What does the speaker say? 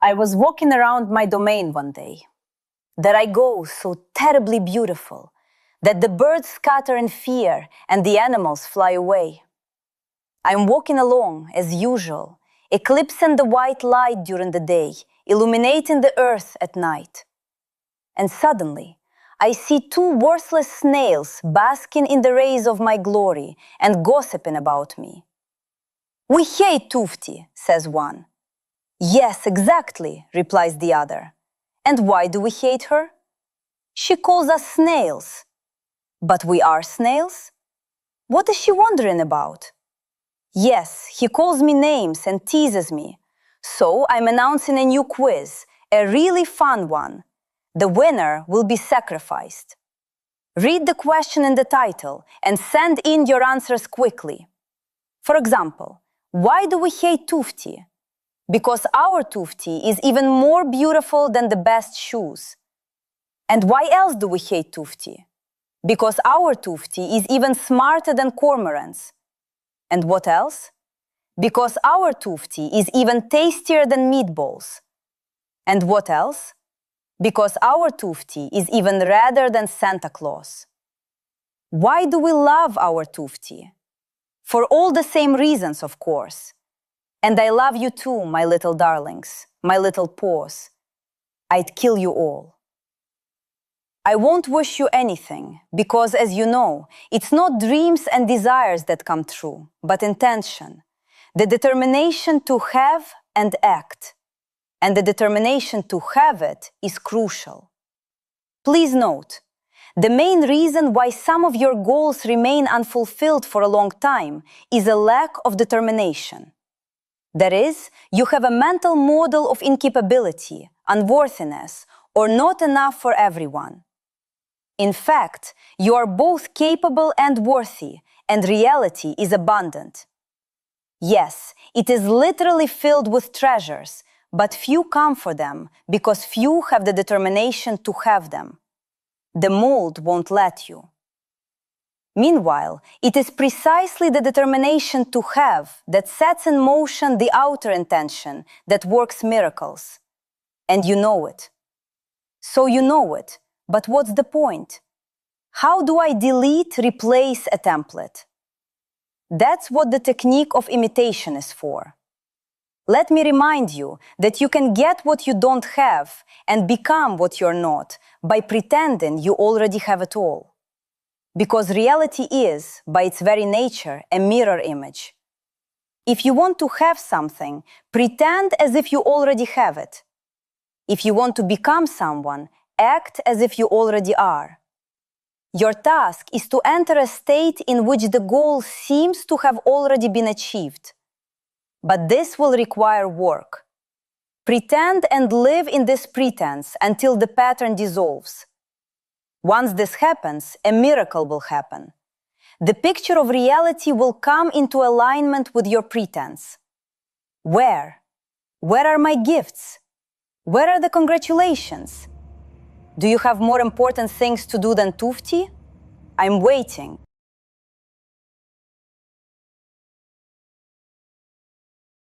I was walking around my domain one day. There I go, so terribly beautiful, that the birds scatter in fear and the animals fly away. I'm walking along, as usual, eclipsing the white light during the day, illuminating the earth at night. And suddenly, I see two worthless snails basking in the rays of my glory and gossiping about me. "We hate Tufti," says one. "Yes, exactly," replies the other. "And why do we hate her?" "She calls us snails." "But we are snails?" "What is she wondering about?" "Yes, he calls me names and teases me. So I'm announcing a new quiz, a really fun one. The winner will be sacrificed. Read the question in the title and send in your answers quickly. For example, why do we hate Tufti? Because our Tufti is even more beautiful than the best shoes. And why else do we hate Tufti? Because our Tufti is even smarter than cormorants. And what else? Because our Tufti is even tastier than meatballs. And what else? Because our Tufti is even redder than Santa Claus. Why do we love our Tufti? For all the same reasons, of course. And I love you too, my little darlings, my little paws. I'd kill you all. I won't wish you anything, because as you know, it's not dreams and desires that come true, but intention, the determination to have and act. And the determination to have it is crucial. Please note, the main reason why some of your goals remain unfulfilled for a long time is a lack of determination. That is, you have a mental model of incapability, unworthiness, or not enough for everyone. In fact, you are both capable and worthy, and reality is abundant. Yes, it is literally filled with treasures, but few come for them because few have the determination to have them. The mold won't let you. Meanwhile, it is precisely the determination to have that sets in motion the outer intention that works miracles. And you know it. So you know it, but what's the point? How do I replace a template? That's what the technique of imitation is for. Let me remind you that you can get what you don't have and become what you're not by pretending you already have it all. Because reality is, by its very nature, a mirror image. If you want to have something, pretend as if you already have it. If you want to become someone, act as if you already are. Your task is to enter a state in which the goal seems to have already been achieved. But this will require work. Pretend and live in this pretense until the pattern dissolves. Once this happens, a miracle will happen. The picture of reality will come into alignment with your pretense. Where? Where are my gifts? Where are the congratulations? Do you have more important things to do than Tufti? I'm waiting.